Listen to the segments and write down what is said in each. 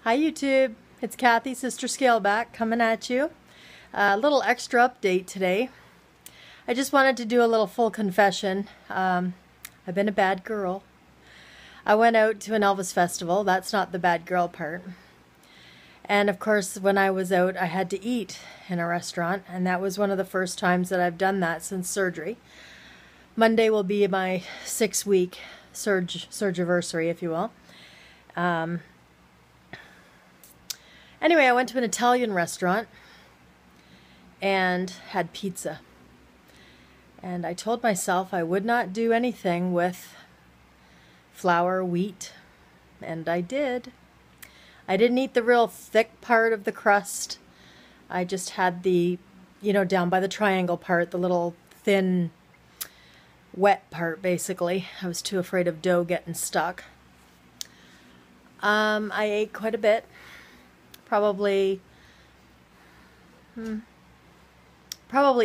Hi YouTube, it's Kathy, Sister Scaleback, coming at you. A little extra update today. I just wanted to do a little full confession. I've been a bad girl. I went out to an Elvis festival. That's not the bad girl part. And of course, when I was out, I had to eat in a restaurant, and that was one of the first times that I've done that since surgery. Monday will be my 6-week surgiversary, if you will. Anyway, I went to an Italian restaurant and had pizza. And I told myself I would not do anything with flour, wheat, and I did. I didn't eat the real thick part of the crust. I just had the, down by the triangle part, the little thin, wet part, basically. I was too afraid of dough getting stuck. I ate quite a bit. Probably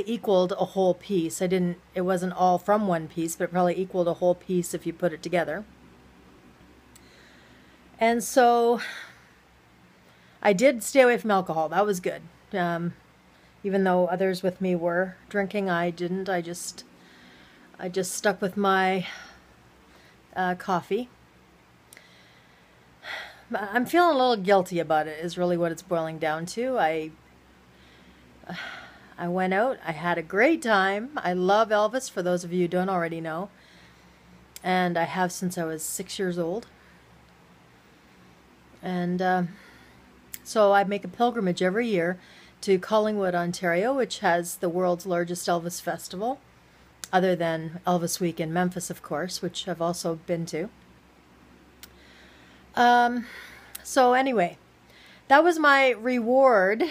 equaled a whole piece. It wasn't all from one piece, but it probably equaled a whole piece if you put it together. And so I did stay away from alcohol. That was good. Even though others with me were drinking, I didn't. I just stuck with my coffee. I'm feeling a little guilty about it, is really what it's boiling down to. I went out. I had a great time. I love Elvis, for those of you who don't already know. And I have since I was 6 years old. And so I make a pilgrimage every year to Collingwood, Ontario, which has the world's largest Elvis festival, other than Elvis Week in Memphis, of course, which I've also been to. So anyway, that was my reward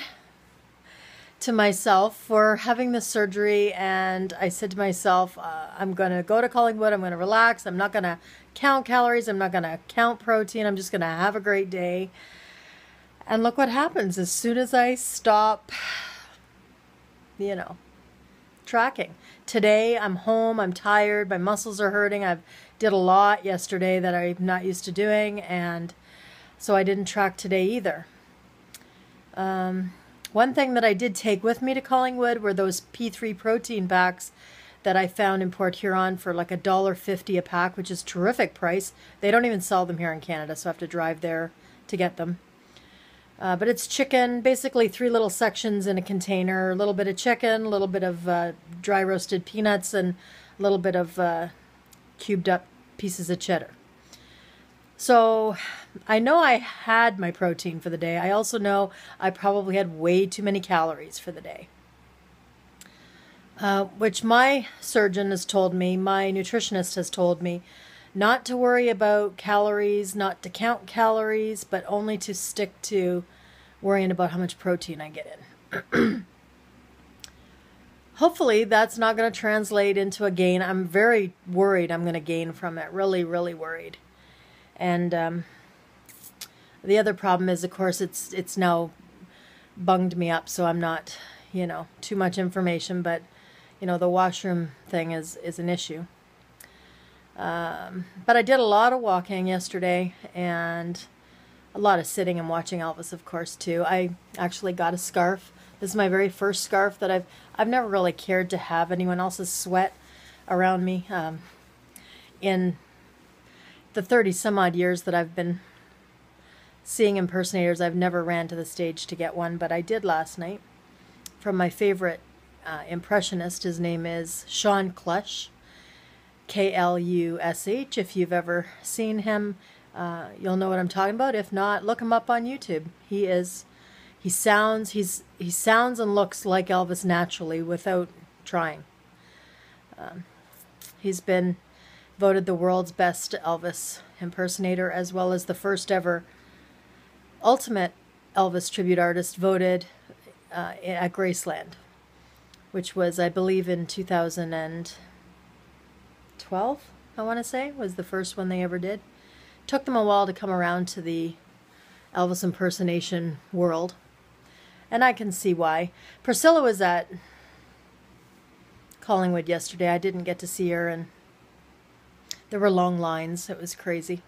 to myself for having the surgery, and I said to myself, I'm going to go to Collingwood, I'm going to relax, I'm not going to count calories, I'm not going to count protein, I'm just going to have a great day. And look what happens as soon as I stop, tracking. Today I'm home, I'm tired, my muscles are hurting, I did a lot yesterday that I'm not used to doing, and so I didn't track today either. One thing that I did take with me to Collingwood were those P3 protein packs that I found in Port Huron for like $1.50 a pack, which is a terrific price. They don't even sell them here in Canada, so I have to drive there to get them. But it's chicken, basically 3 little sections in a container, a little bit of chicken, a little bit of dry roasted peanuts, and a little bit of cubed up pieces of cheddar. So I know I had my protein for the day. I also know I probably had way too many calories for the day. Which my surgeon has told me, my nutritionist has told me, not to worry about calories, not to count calories, but only to stick to worrying about how much protein I get in. Hopefully that's not going to translate into a gain. I'm very worried I'm going to gain from it. Really, really worried. And the other problem is, of course, it's now bunged me up, so I'm not, too much information, but, the washroom thing is an issue. But I did a lot of walking yesterday and a lot of sitting and watching Elvis, of course, too. I actually got a scarf. This is my very first scarf that I've never really cared to have anyone else's sweat around me. In the 30-some-odd years that I've been seeing impersonators, I've never ran to the stage to get one, but I did last night from my favorite impressionist. His name is Sean Klush. K-L-U-S-H. If you've ever seen him, you'll know what I'm talking about. If not, look him up on YouTube. He sounds and looks like Elvis naturally without trying. He's been voted the world's best Elvis impersonator, as well as the first ever ultimate Elvis tribute artist voted at Graceland, which was, I believe, in 2012, I want to say, was the first one they ever did. Took them a while to come around to the Elvis impersonation world, and I can see why. Priscilla was at Collingwood yesterday. I didn't get to see her, and there were long lines. It was crazy.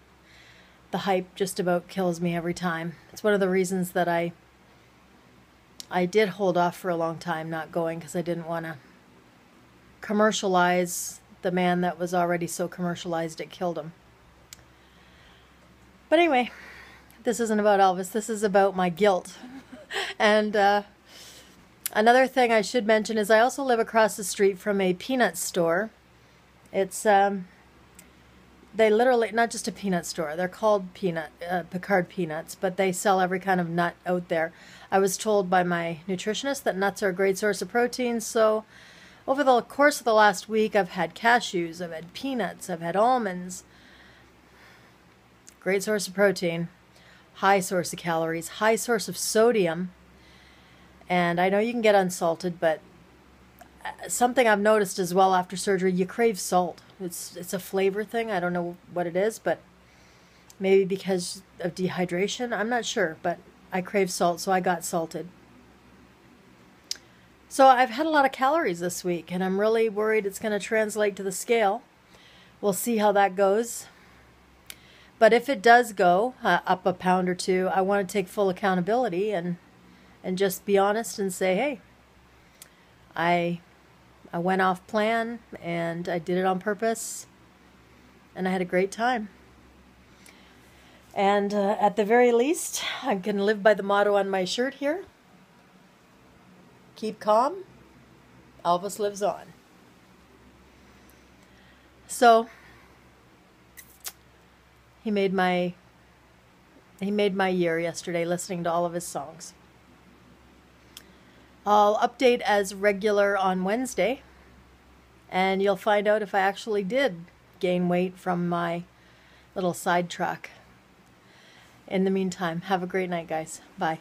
the hype just about kills me every time. It's one of the reasons that I did hold off for a long time not going, because I didn't want to commercialize the man that was already so commercialized it killed him. But anyway, this isn't about Elvis. This is about my guilt. And another thing I should mention is I also live across the street from a peanut store. It's they literally, not just a peanut store, they're called Picard Peanuts, but they sell every kind of nut out there. I was told by my nutritionist that nuts are a great source of protein, so over the course of the last week I've had cashews, I've had peanuts, I've had almonds. Great source of protein, high source of calories, high source of sodium, and I know you can get unsalted, but something I've noticed as well after surgery, you crave salt. It's a flavor thing. I don't know what it is, but maybe because of dehydration. I'm not sure, but I crave salt, so I got salted. So I've had a lot of calories this week, and I'm really worried it's going to translate to the scale. We'll see how that goes. But if it does go up a pound or two, I want to take full accountability and just be honest and say, hey, I went off plan, and I did it on purpose, and I had a great time. And at the very least, I'm going to live by the motto on my shirt here. Keep calm, Elvis lives on. So, he made my year yesterday listening to all of his songs. I'll update as regular on Wednesday, and you'll find out if I actually did gain weight from my little sidetrack. In the meantime, have a great night, guys. Bye.